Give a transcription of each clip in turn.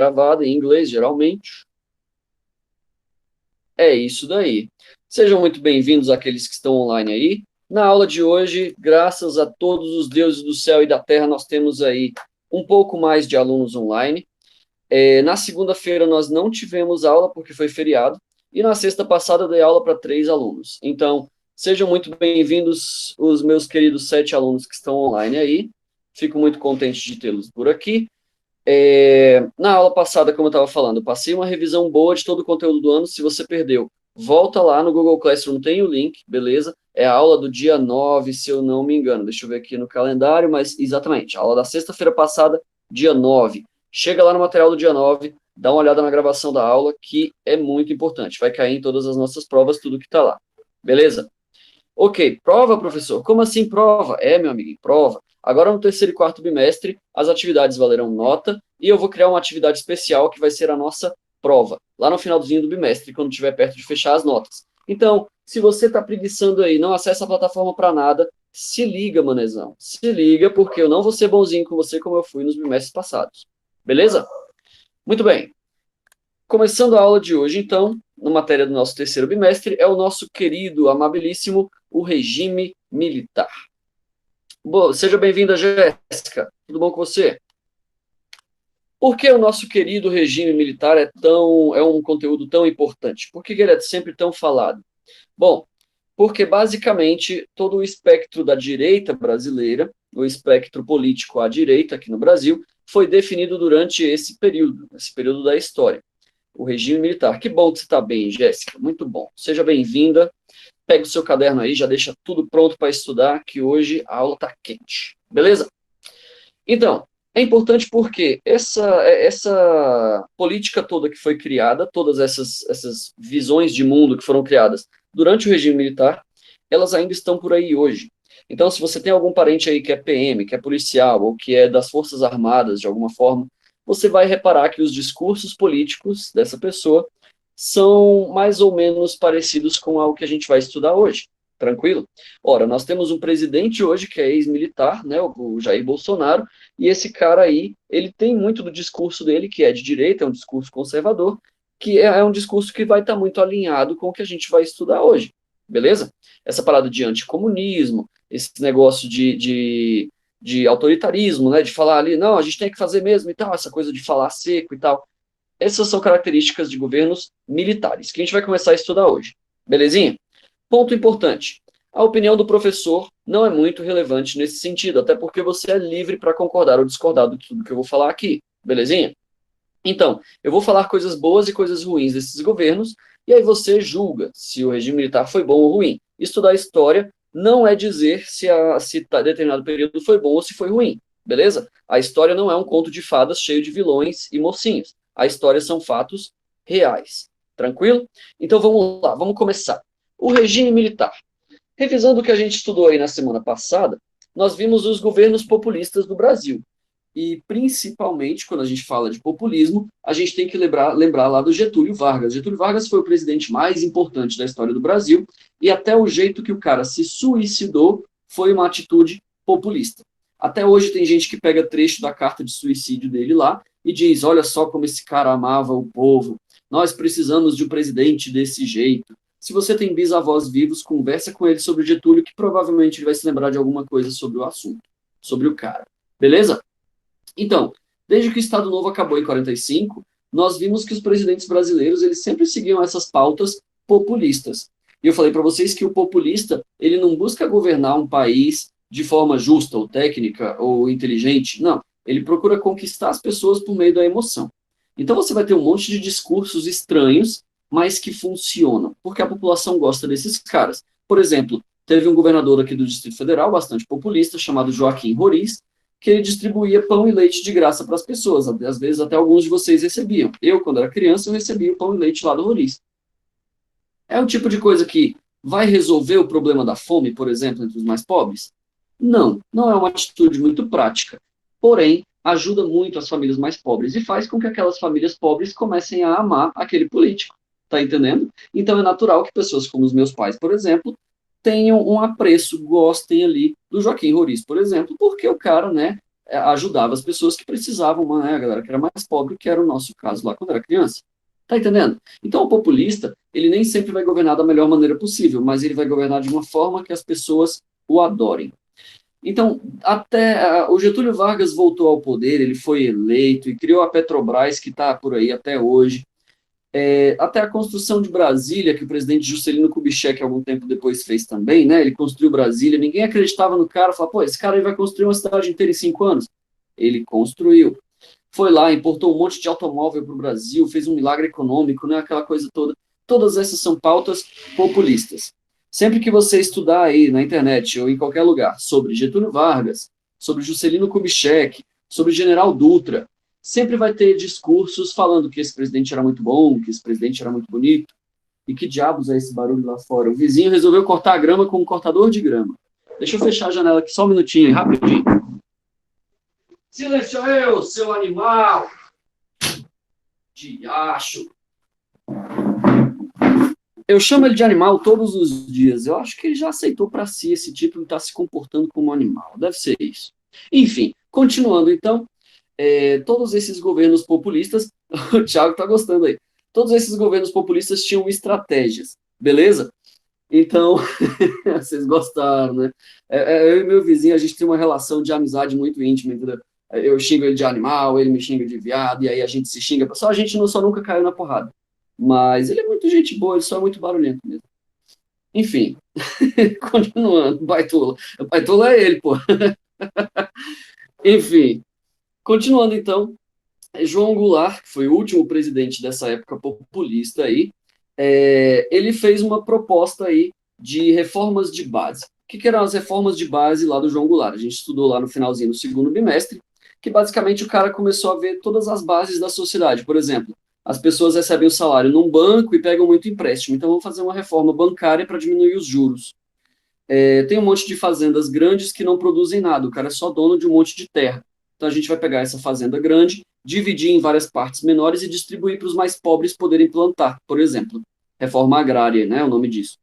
gravada em inglês, geralmente. É isso daí. Sejam muito bem-vindos àqueles que estão online aí. Na aula de hoje, graças a todos os deuses do céu e da terra, nós temos aí um pouco mais de alunos online. Na segunda-feira nós não tivemos aula porque foi feriado, e na sexta passada eu dei aula para 3 alunos. Então, sejam muito bem-vindos os meus queridos 7 alunos que estão online aí. Fico muito contente de tê-los por aqui. Na aula passada, como eu estava falando, eu passei uma revisão boa de todo o conteúdo do ano. Se você perdeu, volta lá no Google Classroom, tem o link, beleza? É a aula do dia 9, se eu não me engano. Deixa eu ver aqui no calendário, mas exatamente, a aula da sexta-feira passada, dia 9. Chega lá no material do dia 9, dá uma olhada na gravação da aula, que é muito importante. Vai cair em todas as nossas provas, tudo que está lá. Beleza? Ok, prova, professor? Como assim prova? Meu amigo, prova. Agora no terceiro e quarto bimestre, as atividades valerão nota e eu vou criar uma atividade especial que vai ser a nossa prova, lá no finalzinho do bimestre, quando estiver perto de fechar as notas. Então, se você está preguiçando aí, não acessa a plataforma para nada, se liga, manezão. Se liga, porque eu não vou ser bonzinho com você como eu fui nos bimestres passados. Beleza? Muito bem. Começando a aula de hoje, então, na matéria do nosso terceiro bimestre, é o nosso querido, amabilíssimo, o regime militar. Bom, seja bem-vinda, Jéssica. Tudo bom com você? Por que o nosso querido regime militar é um conteúdo tão importante? Por que ele é sempre tão falado? Bom, porque basicamente todo o espectro da direita brasileira, o espectro político à direita aqui no Brasil, foi definido durante esse período da história. O regime militar. Que bom que você está bem, Jéssica. Muito bom. Seja bem-vinda. Pega o seu caderno aí, já deixa tudo pronto para estudar, que hoje a aula está quente. Beleza? Então, é importante porque essa política toda que foi criada, todas essas visões de mundo que foram criadas durante o regime militar, elas ainda estão por aí hoje. Então, se você tem algum parente aí que é PM, que é policial, ou que é das Forças Armadas de alguma forma, você vai reparar que os discursos políticos dessa pessoa são mais ou menos parecidos com algo que a gente vai estudar hoje. Tranquilo? Ora, nós temos um presidente hoje que é ex-militar, né, o Jair Bolsonaro, e esse cara aí, ele tem muito do discurso dele, que é de direita, é um discurso conservador, que é um discurso que vai estar muito alinhado com o que a gente vai estudar hoje. Beleza? Essa parada de anticomunismo, esse negócio de autoritarismo, né, de falar ali, não, a gente tem que fazer mesmo e tal, essa coisa de falar seco e tal. Essas são características de governos militares, que a gente vai começar a estudar hoje. Belezinha? Ponto importante. A opinião do professor não é muito relevante nesse sentido, até porque você é livre para concordar ou discordar de tudo que eu vou falar aqui. Belezinha? Então, eu vou falar coisas boas e coisas ruins desses governos, e aí você julga se o regime militar foi bom ou ruim. Estudar história não é dizer se determinado período foi bom ou se foi ruim, beleza? A história não é um conto de fadas cheio de vilões e mocinhos. A história são fatos reais. Tranquilo? Então vamos lá, vamos começar. O regime militar. Revisando o que a gente estudou aí na semana passada, nós vimos os governos populistas do Brasil. E, principalmente, quando a gente fala de populismo, a gente tem que lembrar lá do Getúlio Vargas. Getúlio Vargas foi o presidente mais importante da história do Brasil, e até o jeito que o cara se suicidou foi uma atitude populista. Até hoje tem gente que pega trecho da carta de suicídio dele lá e diz: olha só como esse cara amava o povo, nós precisamos de um presidente desse jeito. Se você tem bisavós vivos, conversa com ele sobre o Getúlio, que provavelmente ele vai se lembrar de alguma coisa sobre o assunto, sobre o cara. Beleza? Então, desde que o Estado Novo acabou em 45, nós vimos que os presidentes brasileiros eles sempre seguiam essas pautas populistas. E eu falei para vocês que o populista ele não busca governar um país de forma justa ou técnica ou inteligente, não. Ele procura conquistar as pessoas por meio da emoção. Então você vai ter um monte de discursos estranhos, mas que funcionam, porque a população gosta desses caras. Por exemplo, teve um governador aqui do Distrito Federal, bastante populista, chamado Joaquim Roriz, que ele distribuía pão e leite de graça para as pessoas. Às vezes até alguns de vocês recebiam. Eu, quando era criança, eu recebia o pão e leite lá do Roriz. É um tipo de coisa que vai resolver o problema da fome, por exemplo, entre os mais pobres? Não, não é uma atitude muito prática. Porém, ajuda muito as famílias mais pobres e faz com que aquelas famílias pobres comecem a amar aquele político. Tá entendendo? Então é natural que pessoas como os meus pais, por exemplo, tenham um apreço, gostem ali do Joaquim Roriz, por exemplo, porque o cara, né, ajudava as pessoas que precisavam, né, a galera que era mais pobre, que era o nosso caso lá quando era criança. Tá entendendo? Então, o populista, ele nem sempre vai governar da melhor maneira possível, mas ele vai governar de uma forma que as pessoas o adorem. Então, até o Getúlio Vargas voltou ao poder, ele foi eleito e criou a Petrobras, que está por aí até hoje. Até a construção de Brasília, que o presidente Juscelino Kubitschek, algum tempo depois, fez também, né? Ele construiu Brasília, ninguém acreditava no cara, falava, pô, esse cara aí vai construir uma cidade inteira em 5 anos. Ele construiu. Foi lá, importou um monte de automóvel para o Brasil, fez um milagre econômico, né? Aquela coisa toda. Todas essas são pautas populistas. Sempre que você estudar aí na internet ou em qualquer lugar sobre Getúlio Vargas, sobre Juscelino Kubitschek, sobre General Dutra, sempre vai ter discursos falando que esse presidente era muito bom, que esse presidente era muito bonito. E que diabos é esse barulho lá fora? O vizinho resolveu cortar a grama com um cortador de grama. Deixa eu fechar a janela aqui só um minutinho aí, rapidinho. Silêncio eu, seu animal! Diacho! Eu chamo ele de animal todos os dias. Eu acho que ele já aceitou para si esse título e está se comportando como um animal. Deve ser isso. Enfim, continuando então, todos esses governos populistas, o Thiago está gostando aí, todos esses governos populistas tinham estratégias, beleza? Então, vocês gostaram, né? Eu e meu vizinho, a gente tem uma relação de amizade muito íntima, entendeu? Eu xingo ele de animal, ele me xinga de viado, e aí a gente se xinga. Só a gente só nunca caiu na porrada. Mas ele é muito gente boa, ele só é muito barulhento mesmo. Enfim, continuando, Baitola. Baitola é ele, pô. Enfim, continuando então, João Goulart, que foi o último presidente dessa época populista aí, ele fez uma proposta aí de reformas de base. O que eram as reformas de base lá do João Goulart? A gente estudou lá no finalzinho do segundo bimestre, que basicamente o cara começou a ver todas as bases da sociedade. Por exemplo, as pessoas recebem o salário num banco e pegam muito empréstimo, então vamos fazer uma reforma bancária para diminuir os juros. Tem um monte de fazendas grandes que não produzem nada, o cara é só dono de um monte de terra. Então a gente vai pegar essa fazenda grande, dividir em várias partes menores e distribuir para os mais pobres poderem plantar, por exemplo. Reforma agrária, né, o nome disso.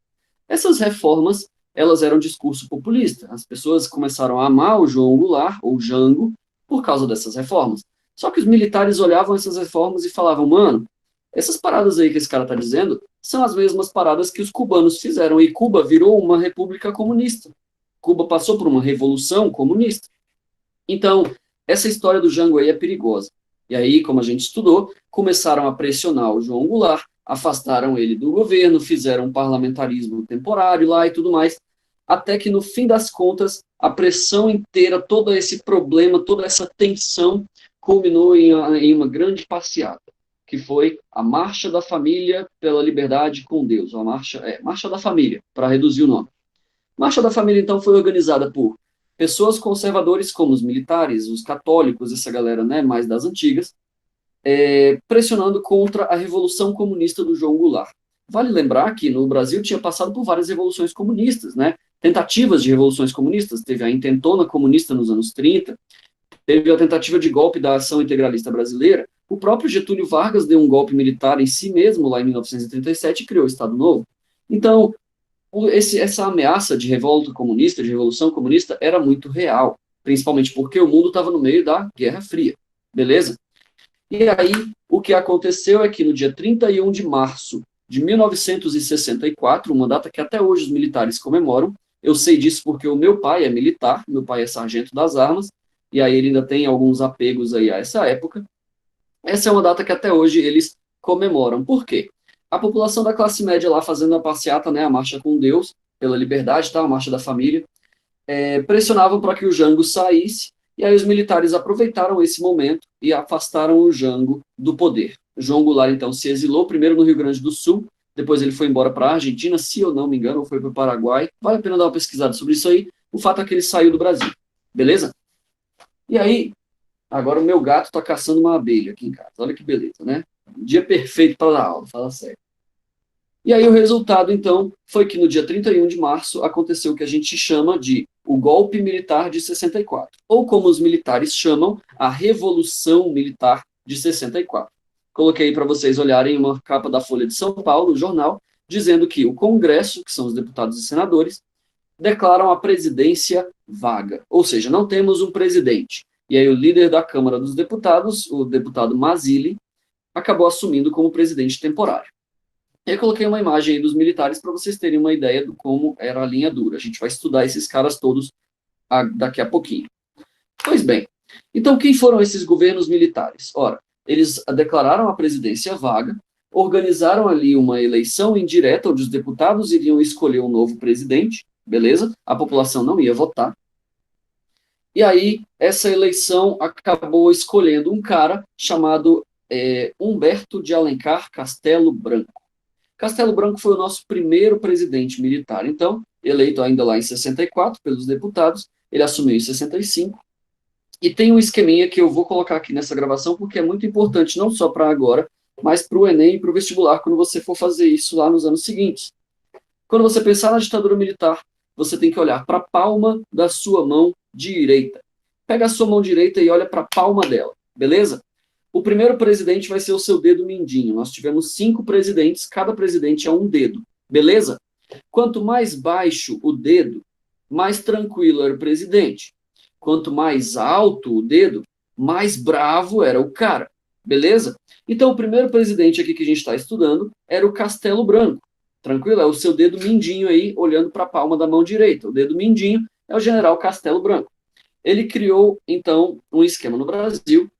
Essas reformas, elas eram discurso populista. As pessoas começaram a amar o João Goulart, ou Jango, por causa dessas reformas. Só que os militares olhavam essas reformas e falavam, mano, essas paradas aí que esse cara está dizendo são as mesmas paradas que os cubanos fizeram, e Cuba virou uma república comunista. Cuba passou por uma revolução comunista. Então, essa história do Jango aí é perigosa. E aí, como a gente estudou, começaram a pressionar o João Goulart, afastaram ele do governo, fizeram um parlamentarismo temporário lá e tudo mais, até que no fim das contas, a pressão inteira, todo esse problema, toda essa tensão, culminou em uma grande passeata, que foi a Marcha da Família pela Liberdade com Deus, a Marcha da Família, para reduzir o nome. Marcha da Família, então, foi organizada por pessoas conservadoras como os militares, os católicos, essa galera, né, mais das antigas, pressionando contra a Revolução Comunista do João Goulart. Vale lembrar que no Brasil tinha passado por várias revoluções comunistas, né? Tentativas de revoluções comunistas, teve a intentona comunista nos anos 30, teve a tentativa de golpe da Ação Integralista Brasileira, o próprio Getúlio Vargas deu um golpe militar em si mesmo, lá em 1937, e criou o Estado Novo. Então, essa ameaça de revolta comunista, de revolução comunista, era muito real, principalmente porque o mundo estava no meio da Guerra Fria, beleza? E aí, o que aconteceu é que no dia 31 de março de 1964, uma data que até hoje os militares comemoram, eu sei disso porque o meu pai é militar, meu pai é sargento das armas, e aí ele ainda tem alguns apegos aí a essa época. Essa é uma data que até hoje eles comemoram. Por quê? A população da classe média lá fazendo a passeata, né, a Marcha com Deus, pela liberdade, tá, a Marcha da Família, pressionavam para que o Jango saísse, e aí os militares aproveitaram esse momento e afastaram o Jango do poder. O João Goulart, então, se exilou primeiro no Rio Grande do Sul, depois ele foi embora para a Argentina, se eu não me engano, ou foi para o Paraguai. Vale a pena dar uma pesquisada sobre isso aí. O fato é que ele saiu do Brasil. Beleza? E aí, agora o meu gato está caçando uma abelha aqui em casa. Olha que beleza, né? Um dia perfeito para dar aula, fala sério. E aí o resultado, então, foi que no dia 31 de março aconteceu o que a gente chama de o golpe militar de 64, ou como os militares chamam, a Revolução Militar de 64. Coloquei para vocês olharem uma capa da Folha de São Paulo, o jornal, dizendo que o Congresso, que são os deputados e senadores, declaram a presidência vaga. Ou seja, não temos um presidente. E aí o líder da Câmara dos Deputados, o deputado Mazzilli, acabou assumindo como presidente temporário. E aí eu coloquei uma imagem aí dos militares para vocês terem uma ideia de como era a linha dura. A gente vai estudar esses caras todos daqui a pouquinho. Pois bem, então quem foram esses governos militares? Ora, eles declararam a presidência vaga, organizaram ali uma eleição indireta, onde os deputados iriam escolher um novo presidente, beleza? A população não ia votar. E aí, essa eleição acabou escolhendo um cara chamado Humberto de Alencar Castelo Branco. Castelo Branco foi o nosso primeiro presidente militar, então, eleito ainda lá em 64 pelos deputados, ele assumiu em 65, e tem um esqueminha que eu vou colocar aqui nessa gravação, porque é muito importante, não só para agora, mas para o Enem e para o vestibular, quando você for fazer isso lá nos anos seguintes. Quando você pensar na ditadura militar, você tem que olhar para a palma da sua mão direita. Pega a sua mão direita e olha para a palma dela, beleza? O primeiro presidente vai ser o seu dedo mindinho. Nós tivemos 5 presidentes, cada presidente é um dedo, beleza? Quanto mais baixo o dedo, mais tranquilo era o presidente. Quanto mais alto o dedo, mais bravo era o cara, beleza? Então, o primeiro presidente aqui que a gente está estudando era o Castelo Branco. Tranquilo? É o seu dedo mindinho aí, olhando para a palma da mão direita. O dedo mindinho é o general Castelo Branco. Ele criou, então, um esquema no Brasil,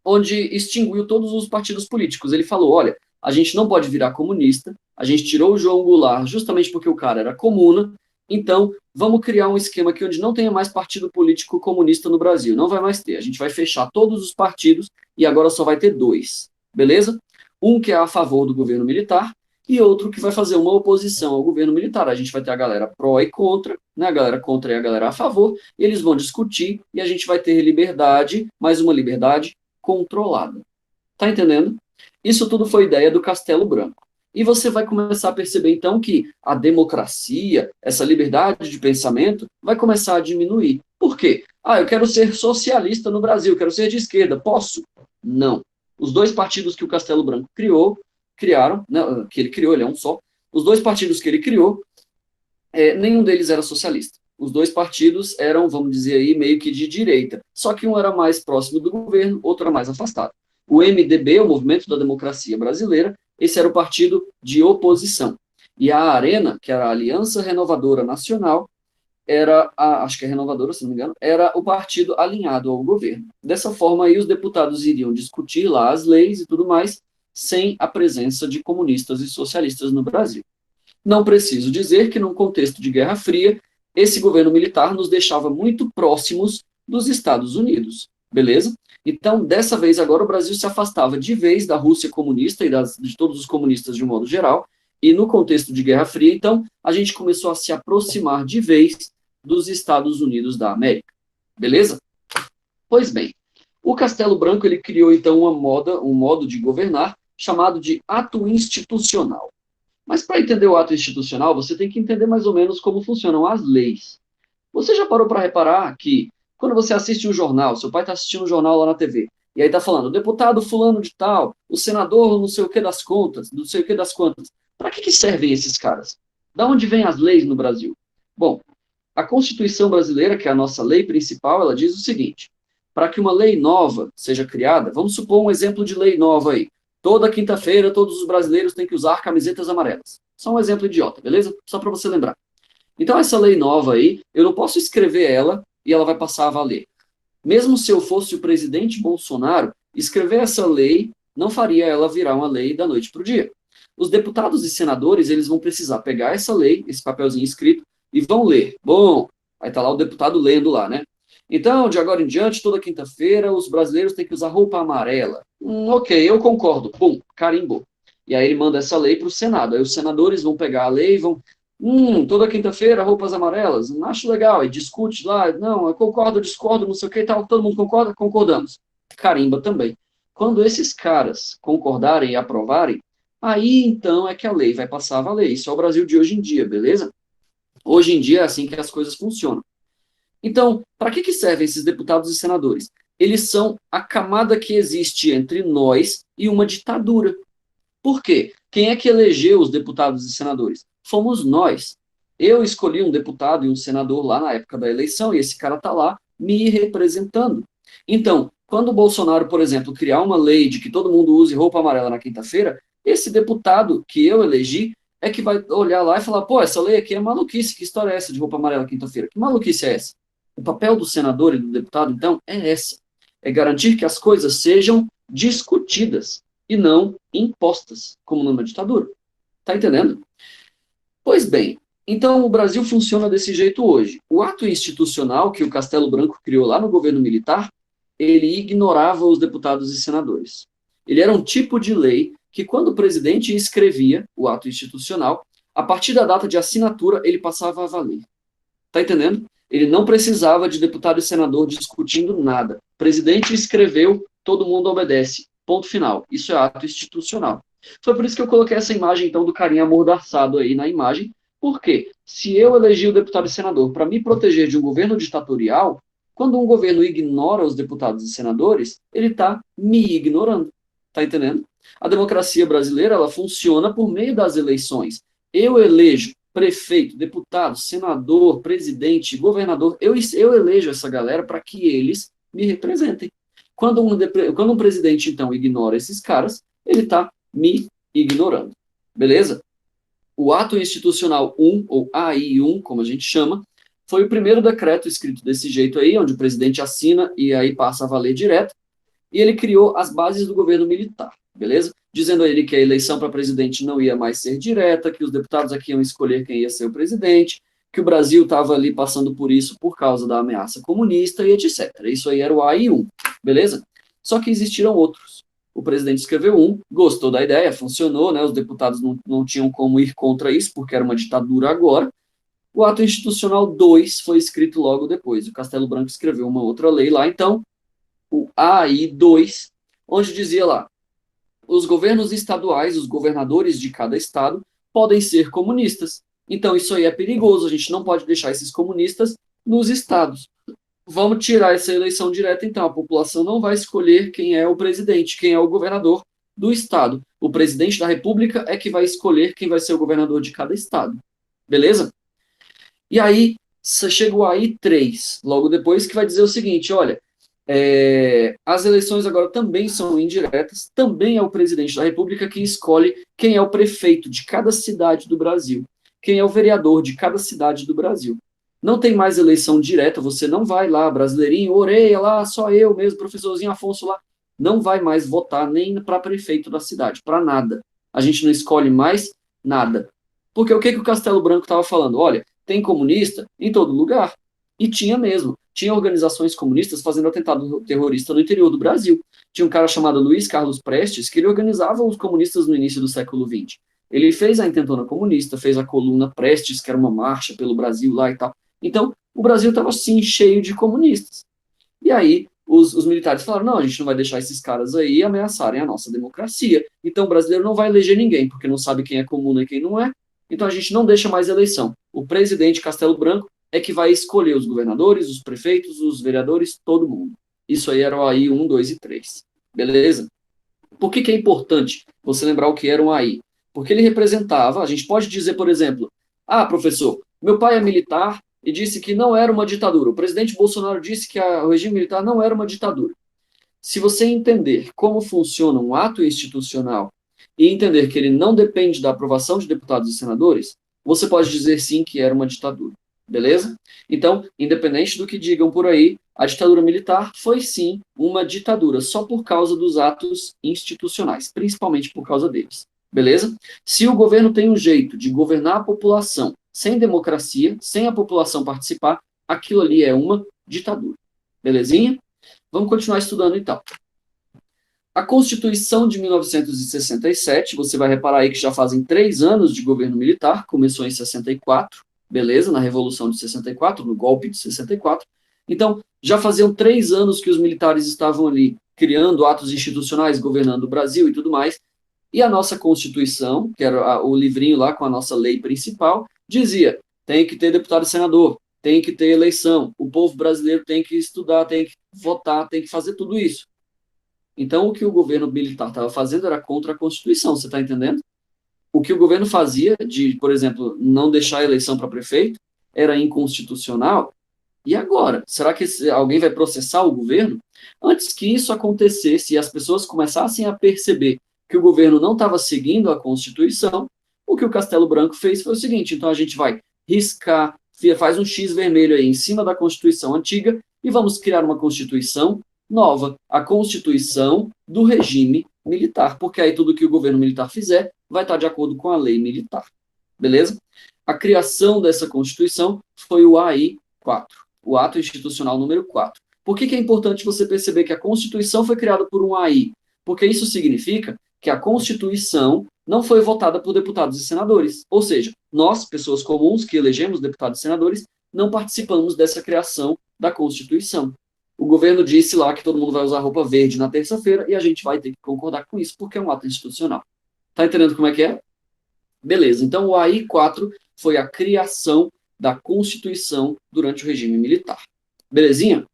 onde extinguiu todos os partidos políticos. Ele falou, olha, a gente não pode virar comunista, a gente tirou o João Goulart justamente porque o cara era comuna, então vamos criar um esquema aqui onde não tenha mais partido político comunista no Brasil. Não vai mais ter. A gente vai fechar todos os partidos e agora só vai ter 2. Beleza? Um que é a favor do governo militar e outro que vai fazer uma oposição ao governo militar. A gente vai ter a galera pró e contra, né? A galera contra e a galera a favor, e eles vão discutir e a gente vai ter liberdade, mais uma liberdade controlada. Tá entendendo? Isso tudo foi ideia do Castelo Branco. E você vai começar a perceber, então, que a democracia, essa liberdade de pensamento, vai começar a diminuir. Por quê? Eu quero ser socialista no Brasil, quero ser de esquerda. Posso? Não. Os 2 partidos que o Castelo Branco criaram, né, que ele criou, ele é um só, os 2 partidos que ele criou, nenhum deles era socialista. Os 2 partidos eram, vamos dizer aí, meio que de direita. Só que um era mais próximo do governo, outro era mais afastado. O MDB, o Movimento da Democracia Brasileira, esse era o partido de oposição. E a Arena, que era a Aliança Renovadora Nacional, acho que é renovadora, se não me engano, era o partido alinhado ao governo. Dessa forma aí, os deputados iriam discutir lá as leis e tudo mais, sem a presença de comunistas e socialistas no Brasil. Não preciso dizer que, num contexto de Guerra Fria, esse governo militar nos deixava muito próximos dos Estados Unidos, beleza? Então, dessa vez agora, o Brasil se afastava de vez da Rússia comunista e de todos os comunistas de um modo geral, e no contexto de Guerra Fria, então, a gente começou a se aproximar de vez dos Estados Unidos da América, beleza? Pois bem, o Castelo Branco ele criou, então, um modo de governar chamado de ato institucional. Mas para entender o ato institucional, você tem que entender mais ou menos como funcionam as leis. Você já parou para reparar que quando você assiste um jornal, seu pai está assistindo um jornal lá na TV, e aí está falando, o deputado fulano de tal, o senador não sei o que das contas, não sei o que das quantas. Para que servem esses caras? Da onde vêm as leis no Brasil? Bom, a Constituição brasileira, que é a nossa lei principal, ela diz o seguinte, para que uma lei nova seja criada, vamos supor um exemplo de lei nova aí, toda quinta-feira todos os brasileiros têm que usar camisetas amarelas. Só um exemplo idiota, beleza? Só para você lembrar. Então, essa lei nova aí, eu não posso escrever ela e ela vai passar a valer. Mesmo se eu fosse o presidente Bolsonaro, escrever essa lei não faria ela virar uma lei da noite para o dia. Os deputados e senadores, eles vão precisar pegar essa lei, esse papelzinho escrito, e vão ler. Bom, aí tá lá o deputado lendo lá, né? Então, de agora em diante, toda quinta-feira, os brasileiros têm que usar roupa amarela. Ok, eu concordo. Pum, carimbou. E aí ele manda essa lei para o Senado. Aí os senadores vão pegar a lei e vão... toda quinta-feira, roupas amarelas. Não acho legal. E discute lá. Não, eu concordo, eu discordo, não sei o que e tal. Todo mundo concorda? Concordamos. Carimba também. Quando esses caras concordarem e aprovarem, aí então é que a lei vai passar a valer. Isso é o Brasil de hoje em dia, beleza? Hoje em dia é assim que as coisas funcionam. Então, para que servem esses deputados e senadores? Eles são a camada que existe entre nós e uma ditadura. Por quê? Quem é que elegeu os deputados e senadores? Fomos nós. Eu escolhi um deputado e um senador lá na época da eleição, e esse cara está lá me representando. Então, quando o Bolsonaro, por exemplo, criar uma lei de que todo mundo use roupa amarela na quinta-feira, esse deputado que eu elegi é que vai olhar lá e falar, pô, essa lei aqui é maluquice, que história é essa de roupa amarela quinta-feira? Que maluquice é essa? O papel do senador e do deputado, então, é essa. É garantir que as coisas sejam discutidas e não impostas, como numa ditadura. Tá entendendo? Pois bem, então o Brasil funciona desse jeito hoje. O ato institucional que o Castelo Branco criou lá no governo militar, ele ignorava os deputados e senadores. Ele era um tipo de lei que, quando o presidente escrevia o ato institucional, a partir da data de assinatura, ele passava a valer. Tá entendendo? Ele não precisava de deputado e senador discutindo nada. O presidente escreveu, todo mundo obedece. Ponto final. Isso é ato institucional. Foi por isso que eu coloquei essa imagem, então, do carinha amordaçado aí na imagem. Por quê? Se eu elegi o deputado e senador para me proteger de um governo ditatorial, quando um governo ignora os deputados e senadores, ele está me ignorando. Tá entendendo? A democracia brasileira, ela funciona por meio das eleições. Eu elejo prefeito, deputado, senador, presidente, governador, eu elejo essa galera para que eles me representem. Quando um presidente, então, ignora esses caras, ele está me ignorando. Beleza? O Ato Institucional 1, ou AI-1, como a gente chama, foi o primeiro decreto escrito desse jeito aí, onde o presidente assina e aí passa a valer direto, e ele criou as bases do governo militar, beleza? Dizendo a ele que a eleição para presidente não ia mais ser direta, que os deputados aqui iam escolher quem ia ser o presidente, que o Brasil estava ali passando por isso por causa da ameaça comunista e etc. Isso aí era o AI-1, beleza? Só que existiram outros. O presidente escreveu um, gostou da ideia, funcionou, né? Os deputados não tinham como ir contra isso, porque era uma ditadura agora. O ato institucional 2 foi escrito logo depois. O Castelo Branco escreveu uma outra lei lá, então, o AI-2, onde dizia lá, os governos estaduais, os governadores de cada estado, podem ser comunistas. Então, isso aí é perigoso, a gente não pode deixar esses comunistas nos estados. Vamos tirar essa eleição direta, então. A população não vai escolher quem é o presidente, quem é o governador do estado. O presidente da república é que vai escolher quem vai ser o governador de cada estado. Beleza? E aí, chega o AI-3, logo depois, que vai dizer o seguinte, olha, as eleições agora também são indiretas, também é o presidente da República que escolhe quem é o prefeito de cada cidade do Brasil, quem é o vereador de cada cidade do Brasil. Não tem mais eleição direta, você não vai lá, brasileirinho, orelha lá, só eu mesmo, professorzinho Afonso lá, não vai mais votar nem para prefeito da cidade, para nada. A gente não escolhe mais nada. Porque o que o Castelo Branco estava falando? Olha, tem comunista em todo lugar. E tinha mesmo. Tinha organizações comunistas fazendo atentado terrorista no interior do Brasil. Tinha um cara chamado Luiz Carlos Prestes, que ele organizava os comunistas no início do século XX. Ele fez a intentona comunista, fez a coluna Prestes, que era uma marcha pelo Brasil lá e tal. Então, o Brasil estava, assim, cheio de comunistas. E aí, os militares falaram, não, a gente não vai deixar esses caras aí ameaçarem a nossa democracia. Então, o brasileiro não vai eleger ninguém, porque não sabe quem é comuna e quem não é. Então, a gente não deixa mais eleição. O presidente Castelo Branco é que vai escolher os governadores, os prefeitos, os vereadores, todo mundo. Isso aí era o AI 1, 2 e 3. Beleza? Por que é importante você lembrar o que era um AI? Porque ele representava, a gente pode dizer, por exemplo, professor, meu pai é militar e disse que não era uma ditadura. O presidente Bolsonaro disse que o regime militar não era uma ditadura. Se você entender como funciona um ato institucional e entender que ele não depende da aprovação de deputados e senadores, você pode dizer sim que era uma ditadura. Beleza? Então, independente do que digam por aí, a ditadura militar foi sim uma ditadura, só por causa dos atos institucionais, principalmente por causa deles. Beleza? Se o governo tem um jeito de governar a população sem democracia, sem a população participar, aquilo ali é uma ditadura. Belezinha? Vamos continuar estudando então. A Constituição de 1967, você vai reparar aí que já fazem 3 anos de governo militar, começou em 64, beleza? Na Revolução de 64, no golpe de 64. Então, já faziam 3 anos que os militares estavam ali criando atos institucionais, governando o Brasil e tudo mais. E a nossa Constituição, que era o livrinho lá com a nossa lei principal, dizia, tem que ter deputado e senador, tem que ter eleição, o povo brasileiro tem que estudar, tem que votar, tem que fazer tudo isso. Então, o que o governo militar estava fazendo era contra a Constituição, você está entendendo? O que o governo fazia de, por exemplo, não deixar a eleição para prefeito era inconstitucional, E agora? Será que alguém vai processar o governo? Antes que isso acontecesse e as pessoas começassem a perceber que o governo não estava seguindo a Constituição, o que o Castelo Branco fez foi o seguinte: então a gente vai riscar, faz um X vermelho aí em cima da Constituição antiga e vamos criar uma Constituição nova, a Constituição do regime militar, porque aí tudo que o governo militar fizer vai estar de acordo com a lei militar. Beleza? A criação dessa Constituição foi o AI-4, o Ato Institucional número 4. Por que é importante você perceber que a Constituição foi criada por um AI? Porque isso significa que a Constituição não foi votada por deputados e senadores. Ou seja, nós, pessoas comuns que elegemos deputados e senadores, não participamos dessa criação da Constituição. O governo disse lá que todo mundo vai usar roupa verde na terça-feira e a gente vai ter que concordar com isso, porque é um ato institucional. Tá entendendo como é que é? Beleza, então o AI-4 foi a criação da Constituição durante o regime militar. Belezinha?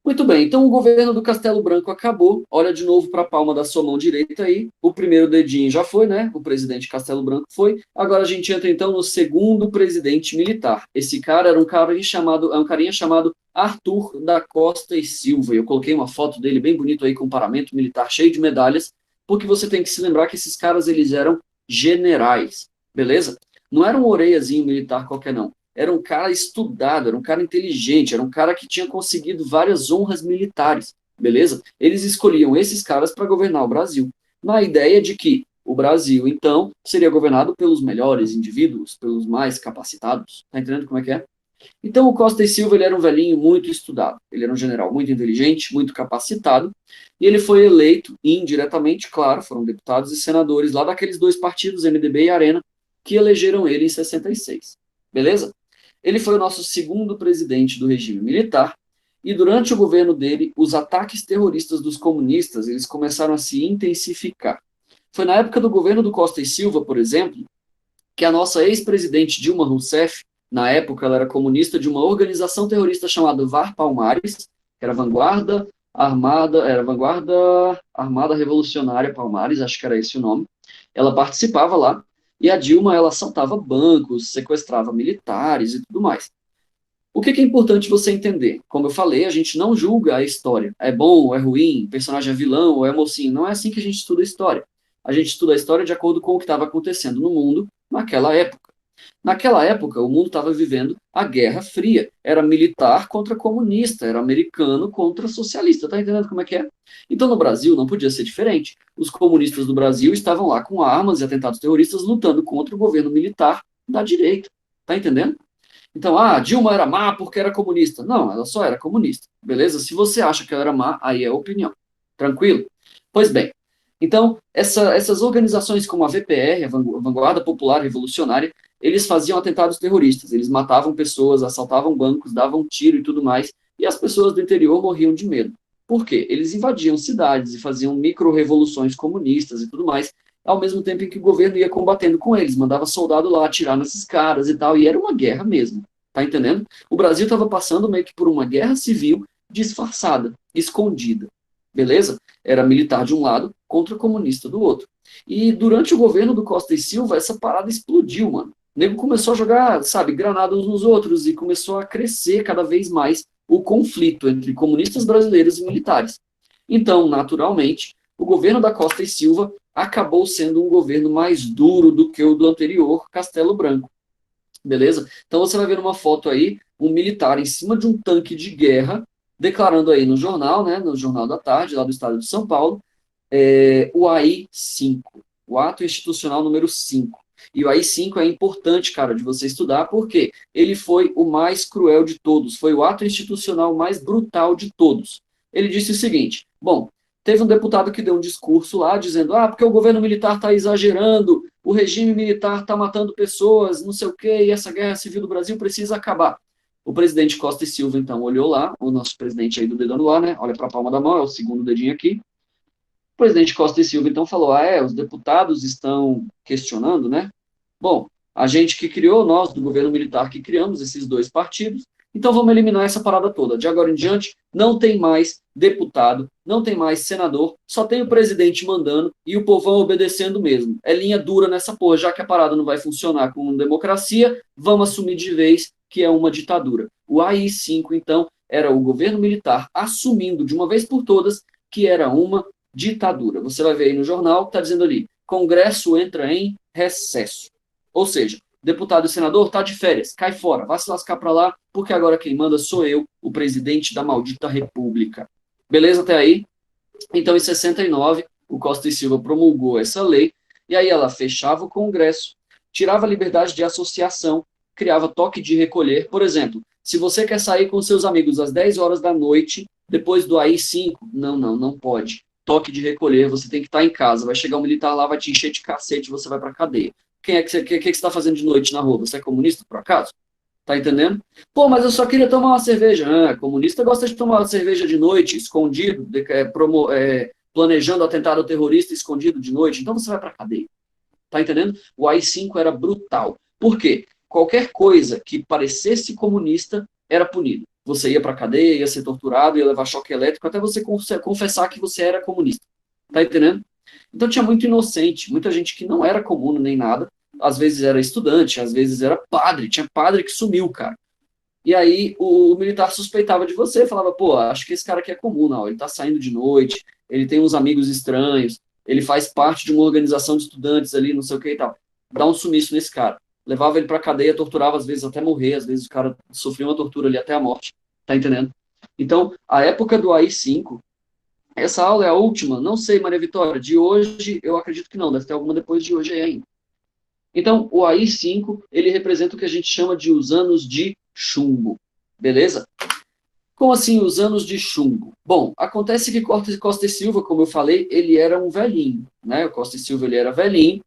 Muito bem, então o governo do Castelo Branco acabou. Olha de novo para a palma da sua mão direita aí. O primeiro dedinho já foi, né? O presidente Castelo Branco foi. Agora a gente entra então no segundo presidente militar. Esse cara era um carinha chamado Arthur da Costa e Silva. Eu coloquei uma foto dele bem bonito aí com paramento militar cheio de medalhas, porque você tem que se lembrar que esses caras eles eram generais, beleza? Não era um oreiazinho militar qualquer não. Era um cara estudado, era um cara inteligente, era um cara que tinha conseguido várias honras militares, beleza? Eles escolhiam esses caras para governar o Brasil, na ideia de que o Brasil, então, seria governado pelos melhores indivíduos, pelos mais capacitados. Tá entendendo como é que é? Então, o Costa e Silva ele era um velhinho muito estudado, ele era um general muito inteligente, muito capacitado, e ele foi eleito indiretamente, claro, foram deputados e senadores lá daqueles dois partidos, MDB e Arena, que elegeram ele em 66. Beleza? Ele foi o nosso segundo presidente do regime militar, e durante o governo dele, os ataques terroristas dos comunistas eles começaram a se intensificar. Foi na época do governo do Costa e Silva, por exemplo, que a nossa ex-presidente Dilma Rousseff, na época ela era comunista de uma organização terrorista chamada VAR Palmares, que era Vanguarda Armada Revolucionária Palmares, acho que era esse o nome. Ela participava lá, e a Dilma, ela assaltava bancos, sequestrava militares e tudo mais. O que é importante você entender? Como eu falei, a gente não julga a história. É bom ou é ruim, personagem é vilão ou é mocinho. Não é assim que a gente estuda a história. A gente estuda a história de acordo com o que estava acontecendo no mundo naquela época. Naquela época, o mundo estava vivendo a Guerra Fria. Era militar contra comunista, era americano contra socialista. Tá entendendo como é que é? Então, no Brasil, não podia ser diferente. Os comunistas do Brasil estavam lá com armas e atentados terroristas lutando contra o governo militar da direita. Tá entendendo? Então, Dilma era má porque era comunista. Não, ela só era comunista. Beleza? Se você acha que ela era má, aí é a opinião. Tranquilo? Pois bem. Então, essas organizações como a VPR, a Vanguarda Popular Revolucionária, eles faziam atentados terroristas. Eles matavam pessoas, assaltavam bancos, davam tiro e tudo mais. E as pessoas do interior morriam de medo. Por quê? Eles invadiam cidades e faziam micro-revoluções comunistas e tudo mais, ao mesmo tempo em que o governo ia combatendo com eles, mandava soldado lá atirar nesses caras e tal, e era uma guerra mesmo, tá entendendo? O Brasil estava passando meio que por uma guerra civil disfarçada, escondida, beleza? Era militar de um lado contra comunista do outro. E durante o governo do Costa e Silva, essa parada explodiu, mano. O nego começou a jogar, sabe, granada uns nos outros e começou a crescer cada vez mais o conflito entre comunistas brasileiros e militares. Então, naturalmente, o governo da Costa e Silva acabou sendo um governo mais duro do que o do anterior, Castelo Branco. Beleza? Então você vai ver numa foto aí um militar em cima de um tanque de guerra, declarando aí no jornal, né, no Jornal da Tarde, lá do estado de São Paulo, o AI-5, o Ato Institucional número 5. E o AI-5 é importante, cara, de você estudar, porque ele foi o mais cruel de todos, foi o ato institucional mais brutal de todos. Ele disse o seguinte: bom, teve um deputado que deu um discurso lá dizendo, porque o governo militar está exagerando, o regime militar está matando pessoas, não sei o quê, e essa guerra civil do Brasil precisa acabar. O presidente Costa e Silva, então, olhou lá, o nosso presidente aí do dedão no ar, né? Olha para a palma da mão, é o segundo dedinho aqui. O presidente Costa e Silva, então, falou, os deputados estão questionando, né? Bom, a gente que criou, nós do governo militar que criamos esses dois partidos, então vamos eliminar essa parada toda. De agora em diante, não tem mais deputado, não tem mais senador, só tem o presidente mandando e o povão obedecendo mesmo. É linha dura nessa porra, já que a parada não vai funcionar com democracia, vamos assumir de vez que é uma ditadura. O AI-5, então, era o governo militar assumindo de uma vez por todas que era uma ditadura. Você vai ver aí no jornal, está dizendo ali, Congresso entra em recesso. Ou seja, deputado e senador está de férias, cai fora, vai se lascar para lá, porque agora quem manda sou eu, o presidente da maldita república. Beleza até aí? Então, em 69, o Costa e Silva promulgou essa lei, e aí ela fechava o Congresso, tirava a liberdade de associação, criava toque de recolher. Por exemplo, se você quer sair com seus amigos às 10 horas da noite, depois do AI-5, não pode. Toque de recolher, você tem que estar em casa. Vai chegar um militar lá, vai te encher de cacete, você vai pra cadeia. Quem é que você está fazendo de noite na rua? Você é comunista, por acaso? Tá entendendo? Pô, mas eu só queria tomar uma cerveja. Ah, comunista gosta de tomar uma cerveja de noite, escondido, planejando atentado terrorista escondido de noite. Então você vai pra cadeia. Tá entendendo? O AI-5 era brutal. Por quê? Qualquer coisa que parecesse comunista era punido. Você ia pra cadeia, ia ser torturado, ia levar choque elétrico, até você confessar que você era comunista. Tá entendendo? Então tinha muito inocente, muita gente que não era comum nem nada, às vezes era estudante, às vezes era padre, tinha padre que sumiu, cara. E aí o militar suspeitava de você, falava, pô, acho que esse cara aqui é comum, não, ele tá saindo de noite, ele tem uns amigos estranhos, ele faz parte de uma organização de estudantes ali, não sei o que e tal. Dá um sumiço nesse cara. Levava ele pra cadeia, torturava às vezes até morrer, às vezes o cara sofria uma tortura ali até a morte, tá entendendo? Então, a época do AI-5, essa aula é a última? Não sei, Maria Vitória, de hoje eu acredito que não, deve ter alguma depois de hoje aí ainda. Então, o AI-5, ele representa o que a gente chama de os anos de chumbo, beleza? Como assim os anos de chumbo? Bom, acontece que Costa e Silva, como eu falei, ele era um velhinho, né? O Costa e Silva, ele era velhinho,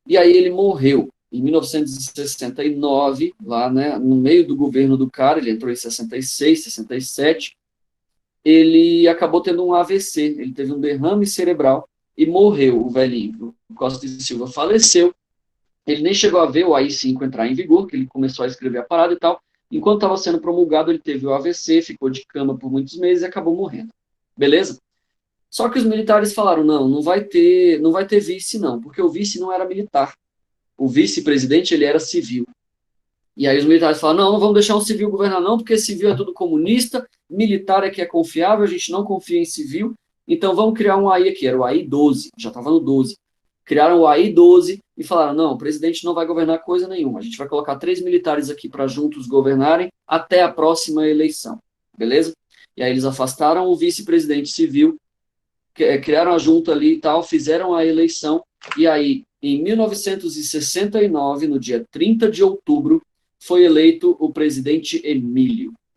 e aí ele morreu em 1969, lá, né, no meio do governo do cara, ele entrou em 66, 67, ele acabou tendo um AVC, ele teve um derrame cerebral e morreu, o velhinho. O Costa e Silva faleceu. Ele nem chegou a ver o AI-5 entrar em vigor, que ele começou a escrever a parada e tal. Enquanto estava sendo promulgado, ele teve o AVC, ficou de cama por muitos meses e acabou morrendo. Beleza? Só que os militares falaram, não vai ter vice não, porque o vice não era militar. O vice-presidente, ele era civil. E aí os militares falaram, não vamos deixar um civil governar não, porque civil é tudo comunista, militar é que é confiável, a gente não confia em civil, então vamos criar um AI aqui, era o AI-12, já estava no 12. Criaram o AI-12 e falaram, não, o presidente não vai governar coisa nenhuma, a gente vai colocar 3 militares aqui para juntos governarem até a próxima eleição, beleza? E aí eles afastaram o vice-presidente civil, criaram a junta ali e tal, fizeram a eleição, e aí, em 1969, no dia 30 de outubro, foi eleito o presidente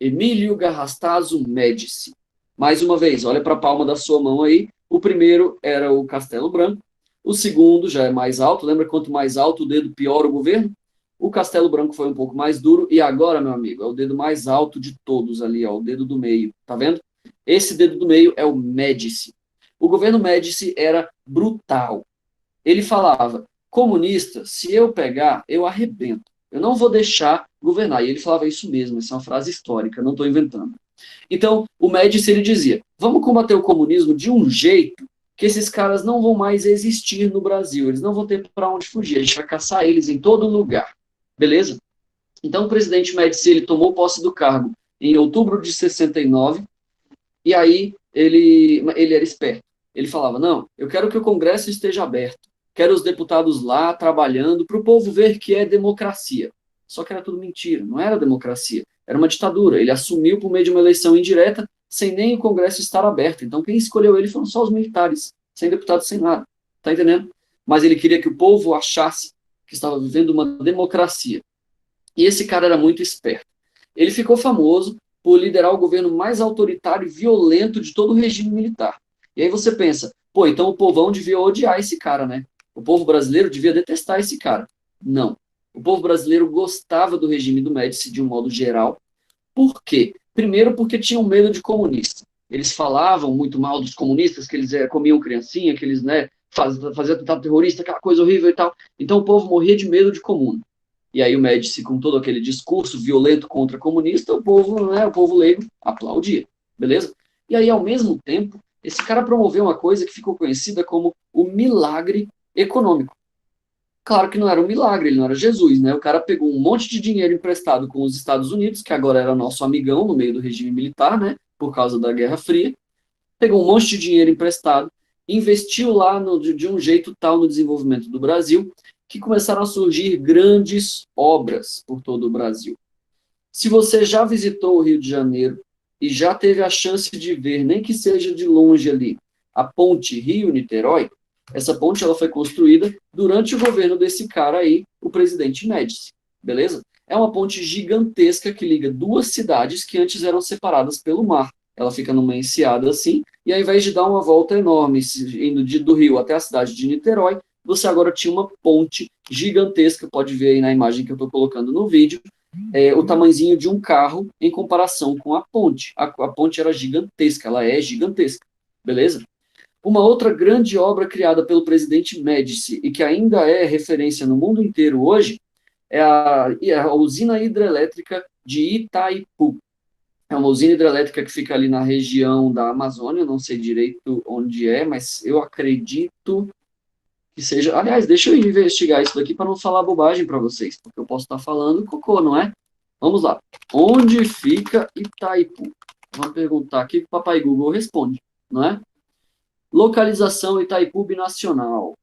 Emílio Garrastazu Médici. Mais uma vez, olha para a palma da sua mão aí, o primeiro era o Castelo Branco, o segundo já é mais alto, lembra quanto mais alto o dedo, pior o governo? O Castelo Branco foi um pouco mais duro, e agora, meu amigo, é o dedo mais alto de todos ali, ó, o dedo do meio, tá vendo? Esse dedo do meio é o Médici. O governo Médici era brutal. Ele falava, comunista, se eu pegar, eu arrebento. Eu não vou deixar governar. E ele falava isso mesmo, essa é uma frase histórica, não estou inventando. Então, o Médici, ele dizia, vamos combater o comunismo de um jeito que esses caras não vão mais existir no Brasil, eles não vão ter para onde fugir, a gente vai caçar eles em todo lugar. Beleza? Então, o presidente Médici, ele tomou posse do cargo em outubro de 69, e aí ele era esperto. Ele falava, não, eu quero que o Congresso esteja aberto, quero os deputados lá trabalhando para o povo ver que é democracia. Só que era tudo mentira, não era democracia, era uma ditadura. Ele assumiu por meio de uma eleição indireta, sem nem o Congresso estar aberto. Então quem escolheu ele foram só os militares, sem deputados, sem nada. Tá entendendo? Mas ele queria que o povo achasse que estava vivendo uma democracia. E esse cara era muito esperto. Ele ficou famoso por liderar o governo mais autoritário e violento de todo o regime militar. E aí você pensa, pô, então o povão devia odiar esse cara, né? O povo brasileiro devia detestar esse cara. Não. O povo brasileiro gostava do regime do Médici de um modo geral. Por quê? Primeiro porque tinham medo de comunista. Eles falavam muito mal dos comunistas, que eles comiam criancinha, que eles faziam atentado terrorista, aquela coisa horrível e tal. Então o povo morria de medo de comuna. E aí o Médici, com todo aquele discurso violento contra comunista, o povo, né, o povo leigo aplaudia, beleza? E aí, ao mesmo tempo, esse cara promoveu uma coisa que ficou conhecida como o milagre econômico. Claro que não era um milagre, ele não era Jesus, né? O cara pegou um monte de dinheiro emprestado com os Estados Unidos, que agora era nosso amigão no meio do regime militar, né? Por causa da Guerra Fria. Pegou um monte de dinheiro emprestado, investiu lá de um jeito tal no desenvolvimento do Brasil, que começaram a surgir grandes obras por todo o Brasil. Se você já visitou o Rio de Janeiro e já teve a chance de ver, nem que seja de longe ali, a ponte Rio-Niterói, essa ponte ela foi construída durante o governo desse cara aí, o presidente Médici, beleza? É uma ponte gigantesca que liga duas cidades que antes eram separadas pelo mar. Ela fica numa enseada assim, e ao invés de dar uma volta enorme, indo do Rio até a cidade de Niterói, você agora tinha uma ponte gigantesca, pode ver aí na imagem que eu estou colocando no vídeo, o tamanhozinho de um carro em comparação com a ponte. A ponte era gigantesca, ela é gigantesca, beleza? Uma outra grande obra criada pelo presidente Médici e que ainda é referência no mundo inteiro hoje é a usina hidrelétrica de Itaipu. É uma usina hidrelétrica que fica ali na região da Amazônia, não sei direito onde é, mas eu acredito que seja. Aliás, deixa eu investigar isso daqui para não falar bobagem para vocês, porque eu posso estar falando cocô, não é? Vamos lá. Onde fica Itaipu? Vamos perguntar aqui que o papai Google responde, não é? Localização Itaipu Binacional.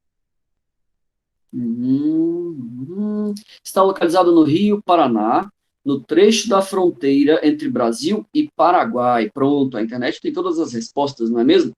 Está localizado no Rio Paraná, no trecho da fronteira entre Brasil e Paraguai. Pronto, a internet tem todas as respostas, não é mesmo?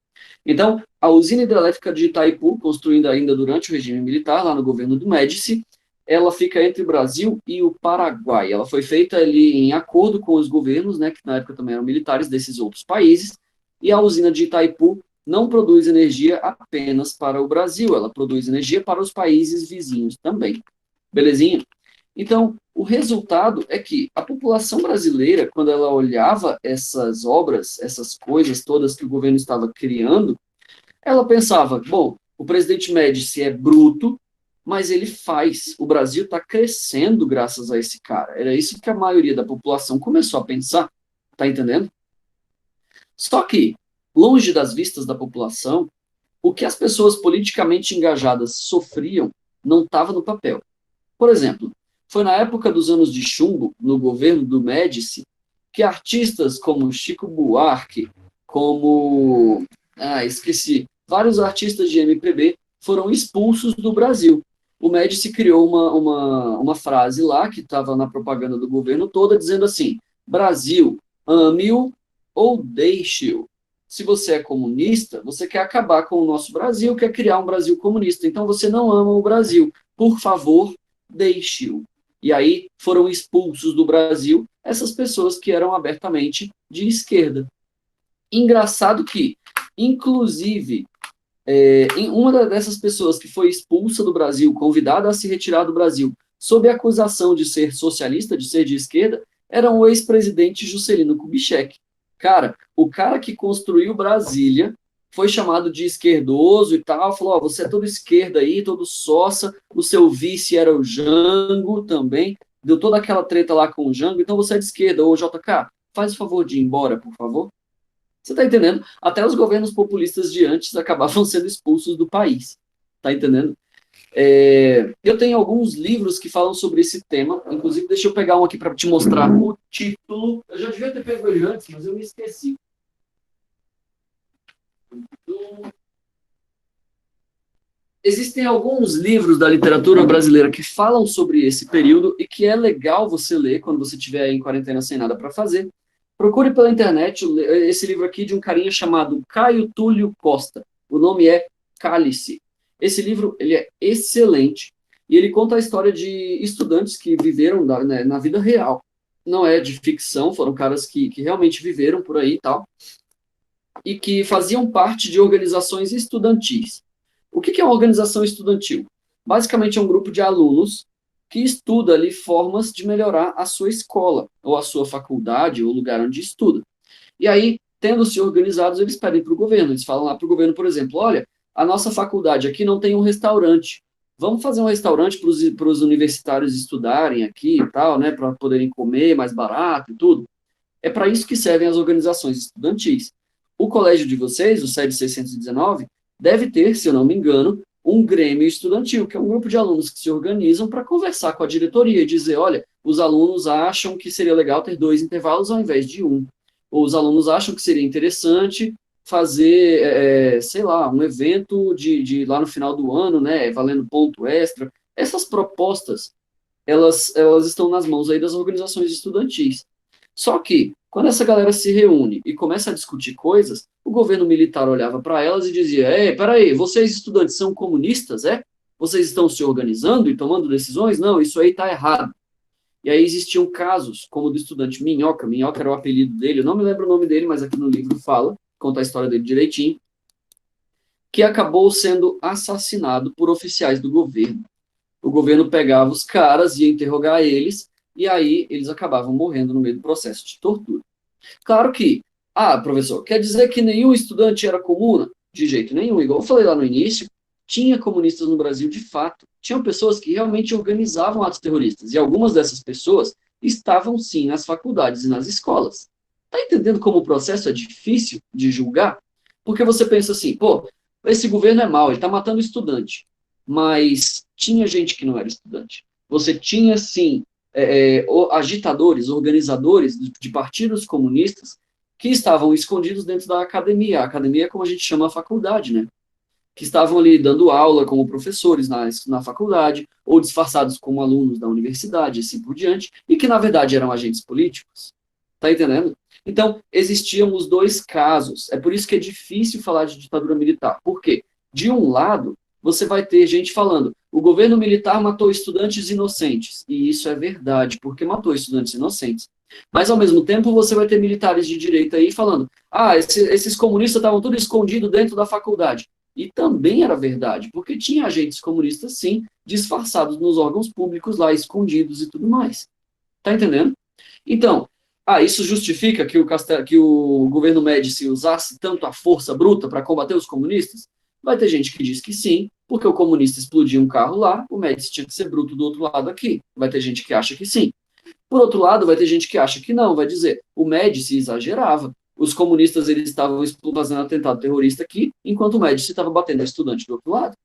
Então, a usina hidrelétrica de Itaipu, construída ainda durante o regime militar, lá no governo do Médici, ela fica entre o Brasil e o Paraguai. Ela foi feita ali em acordo com os governos, né, que na época também eram militares desses outros países, e a usina de Itaipu não produz energia apenas para o Brasil, ela produz energia para os países vizinhos também. Belezinha? Então, o resultado é que a população brasileira, quando ela olhava essas obras, essas coisas todas que o governo estava criando, ela pensava, bom, o presidente Médici é bruto, mas ele faz. O Brasil está crescendo graças a esse cara. Era isso que a maioria da população começou a pensar. Tá entendendo? Só que, longe das vistas da população, o que as pessoas politicamente engajadas sofriam não estava no papel. Por exemplo, foi na época dos anos de chumbo, no governo do Médici, que artistas como Chico Buarque, como. Esqueci. Vários artistas de MPB foram expulsos do Brasil. O Médici criou uma frase lá, que estava na propaganda do governo toda, dizendo assim: Brasil, ame-o ou deixe-o. Se você é comunista, você quer acabar com o nosso Brasil, quer criar um Brasil comunista. Então você não ama o Brasil. Por favor, deixe-o. E aí foram expulsos do Brasil essas pessoas que eram abertamente de esquerda. Engraçado que, inclusive, uma dessas pessoas que foi expulsa do Brasil, convidada a se retirar do Brasil, sob a acusação de ser socialista, de ser de esquerda, era o ex-presidente Juscelino Kubitschek. Cara, o cara que construiu Brasília foi chamado de esquerdoso e tal, falou, você é todo esquerda aí, todo sossa, o seu vice era o Jango também, deu toda aquela treta lá com o Jango, então você é de esquerda, ô JK, faz o favor de ir embora, por favor. Você está entendendo? Até os governos populistas de antes acabavam sendo expulsos do país. Está entendendo? Eu tenho alguns livros que falam sobre esse tema. Inclusive, deixa eu pegar um aqui para te mostrar o título. Eu já devia ter pego ele antes, mas eu me esqueci. Existem alguns livros da literatura brasileira que falam sobre esse período e que é legal você ler quando você estiver em quarentena sem nada para fazer. Procure pela internet esse livro aqui de um carinha chamado Caio Túlio Costa. O nome é Cálice. Esse livro ele é excelente e ele conta a história de estudantes que viveram na vida real. Não é de ficção, foram caras que realmente viveram por aí e tal, e que faziam parte de organizações estudantis. O que é uma organização estudantil? Basicamente é um grupo de alunos que estuda ali formas de melhorar a sua escola, ou a sua faculdade, ou o lugar onde estuda. E aí, tendo-se organizados, eles pedem para o governo, eles falam lá para o governo, por exemplo, olha, a nossa faculdade aqui não tem um restaurante, vamos fazer um restaurante para os universitários estudarem aqui e tal, né, para poderem comer mais barato e tudo. É para isso que servem as organizações estudantis. O colégio de vocês, o SED 619, deve ter, se eu não me engano, um grêmio estudantil, que é um grupo de alunos que se organizam para conversar com a diretoria e dizer, olha, os alunos acham que seria legal ter 2 intervalos ao invés de um. Ou os alunos acham que seria interessante fazer, sei lá, um evento de lá no final do ano, né, valendo ponto extra. Essas propostas, elas estão nas mãos aí das organizações estudantis. Só que, quando essa galera se reúne e começa a discutir coisas, o governo militar olhava para elas e dizia: ei, peraí, vocês estudantes são comunistas, é? Vocês estão se organizando e tomando decisões? Não, isso aí está errado. E aí existiam casos, como o do estudante Minhoca, Minhoca era o apelido dele, eu não me lembro o nome dele, mas aqui no livro fala, conta a história dele direitinho, que acabou sendo assassinado por oficiais do governo. O governo pegava os caras, ia interrogar eles, e aí eles acabavam morrendo no meio do processo de tortura. Claro que, professor, quer dizer que nenhum estudante era comuna? De jeito nenhum. Igual eu falei lá no início, tinha comunistas no Brasil de fato. Tinham pessoas que realmente organizavam atos terroristas. E algumas dessas pessoas estavam, sim, nas faculdades e nas escolas. Tá entendendo como o processo é difícil de julgar? Porque você pensa assim, pô, esse governo é mau, ele está matando estudante. Mas tinha gente que não era estudante. Você tinha, sim, agitadores, organizadores de partidos comunistas que estavam escondidos dentro da academia. A academia é como a gente chama a faculdade, né? Que estavam ali dando aula como professores na faculdade, ou disfarçados como alunos da universidade, assim por diante, e que, na verdade, eram agentes políticos. Tá entendendo? Então, existiam os dois casos. É por isso que é difícil falar de ditadura militar. Por quê? De um lado, você vai ter gente falando, o governo militar matou estudantes inocentes. E isso é verdade, porque matou estudantes inocentes. Mas, ao mesmo tempo, você vai ter militares de direita aí falando, esses comunistas estavam tudo escondido dentro da faculdade. E também era verdade, porque tinha agentes comunistas, sim, disfarçados nos órgãos públicos lá, escondidos e tudo mais. Tá entendendo? Então, isso justifica que o governo Médici usasse tanto a força bruta para combater os comunistas? Vai ter gente que diz que sim, porque o comunista explodia um carro lá, o Médici tinha que ser bruto do outro lado aqui. Vai ter gente que acha que sim. Por outro lado, vai ter gente que acha que não, vai dizer, o Médici exagerava. Os comunistas eles estavam fazendo atentado terrorista aqui, enquanto o Médici estava batendo a estudante do outro lado.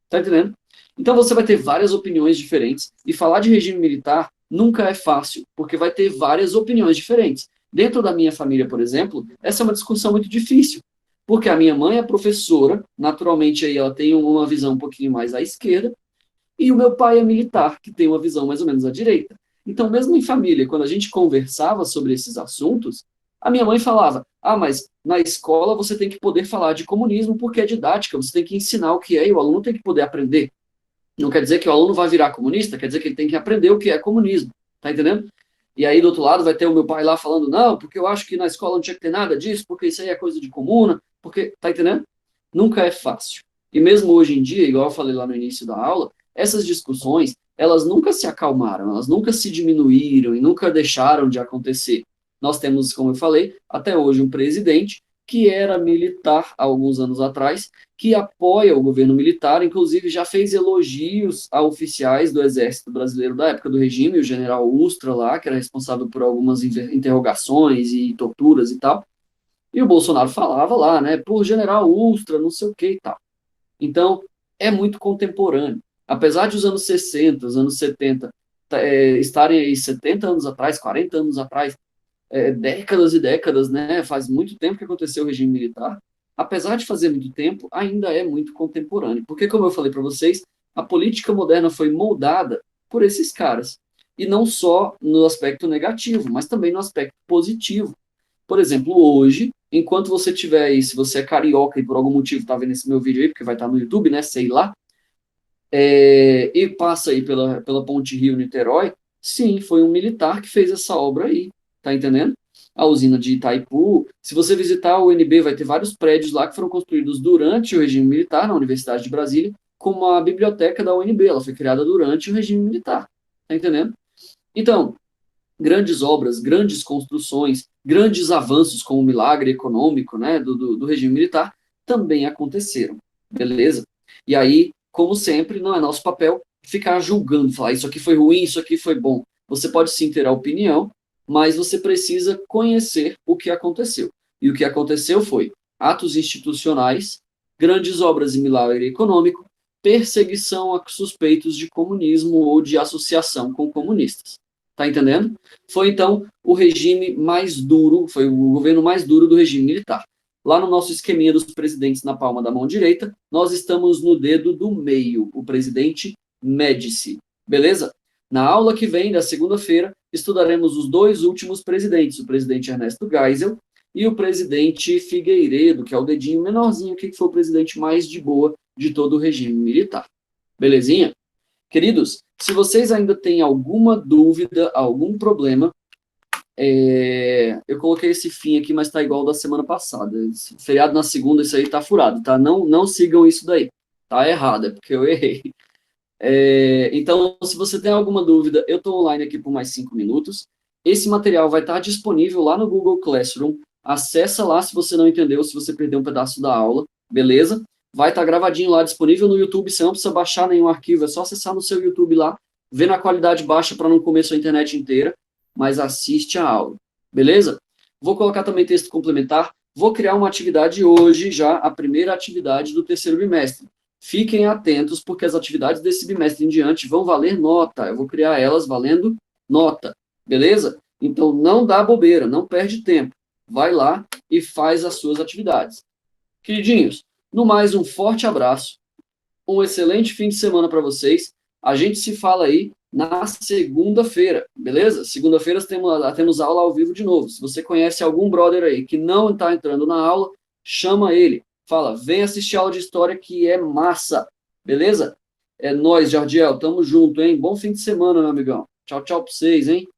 Tá entendendo? Então você vai ter várias opiniões diferentes, e falar de regime militar nunca é fácil, porque vai ter várias opiniões diferentes. Dentro da minha família, por exemplo, essa é uma discussão muito difícil, porque a minha mãe é professora, naturalmente aí ela tem uma visão um pouquinho mais à esquerda, e o meu pai é militar, que tem uma visão mais ou menos à direita. Então, mesmo em família, quando a gente conversava sobre esses assuntos, a minha mãe falava: mas na escola você tem que poder falar de comunismo porque é didática, você tem que ensinar o que é e o aluno tem que poder aprender. Não quer dizer que o aluno vai virar comunista, quer dizer que ele tem que aprender o que é comunismo. Tá entendendo? E aí, do outro lado, vai ter o meu pai lá falando: não, porque eu acho que na escola não tinha que ter nada disso, porque isso aí é coisa de comuna, porque. Tá entendendo? Nunca é fácil. E mesmo hoje em dia, igual eu falei lá no início da aula, essas discussões, elas nunca se acalmaram, elas nunca se diminuíram e nunca deixaram de acontecer. Nós temos, como eu falei, até hoje um presidente que era militar há alguns anos atrás, que apoia o governo militar, inclusive já fez elogios a oficiais do Exército Brasileiro da época do regime, o general Ustra lá, que era responsável por algumas interrogações e torturas e tal. E o Bolsonaro falava lá, né, por general Ustra, não sei o que e tal. Então, é muito contemporâneo. Apesar de os anos 60, os anos 70 estarem aí 70 anos atrás, 40 anos atrás, décadas e décadas, né? Faz muito tempo que aconteceu o regime militar. Apesar de fazer muito tempo, ainda é muito contemporâneo. Porque, como eu falei para vocês, a política moderna foi moldada por esses caras. E não só no aspecto negativo, mas também no aspecto positivo. Por exemplo, hoje, enquanto você tiver aí, se você é carioca e por algum motivo está vendo esse meu vídeo aí, porque vai estar no YouTube, né? Sei lá, e passa aí pela Ponte Rio-Niterói, sim, foi um militar que fez essa obra aí, tá entendendo? A usina de Itaipu, se você visitar o UNB, vai ter vários prédios lá que foram construídos durante o regime militar, na Universidade de Brasília, como a biblioteca da UNB, ela foi criada durante o regime militar, tá entendendo? Então, grandes obras, grandes construções, grandes avanços como o milagre econômico, né, do regime militar, também aconteceram, beleza? E aí, como sempre, não é nosso papel ficar julgando, falar isso aqui foi ruim, isso aqui foi bom. Você pode sim ter a opinião, mas você precisa conhecer o que aconteceu. E o que aconteceu foi atos institucionais, grandes obras em milagre econômico, perseguição a suspeitos de comunismo ou de associação com comunistas. Tá entendendo? Foi, então, o regime mais duro, foi o governo mais duro do regime militar. Lá no nosso esqueminha dos presidentes na palma da mão direita, nós estamos no dedo do meio, o presidente Médici. Beleza? Na aula que vem, da segunda-feira, estudaremos os dois últimos presidentes, o presidente Ernesto Geisel e o presidente Figueiredo, que é o dedinho menorzinho, que foi o presidente mais de boa de todo o regime militar. Belezinha? Queridos, se vocês ainda têm alguma dúvida, algum problema, eu coloquei esse fim aqui, mas está igual da semana passada. Feriado na segunda, isso aí tá furado, tá? Não sigam isso daí. Tá errado, é porque eu errei. Então, se você tem alguma dúvida, eu estou online aqui por mais 5 minutos. Esse material vai estar disponível lá no Google Classroom. Acessa lá se você não entendeu, se você perdeu um pedaço da aula, beleza? Vai estar gravadinho lá, disponível no YouTube. Você não precisa baixar nenhum arquivo, é só acessar no seu YouTube lá, ver na qualidade baixa para não comer sua internet inteira, mas assiste a aula, beleza? Vou colocar também texto complementar. Vou criar uma atividade hoje, já a primeira atividade do terceiro bimestre. Fiquem atentos, porque as atividades desse bimestre em diante vão valer nota. Eu vou criar elas valendo nota, beleza? Então, não dá bobeira, não perde tempo. Vai lá e faz as suas atividades. Queridinhos, no mais, um forte abraço. Um excelente fim de semana para vocês. A gente se fala aí na segunda-feira, beleza? Segunda-feira temos aula ao vivo de novo. Se você conhece algum brother aí que não está entrando na aula, chama ele. Fala, vem assistir a aula de história que é massa, beleza? É nóis, Jardiel, tamo junto, hein? Bom fim de semana, meu amigão. Tchau, tchau pra vocês, hein?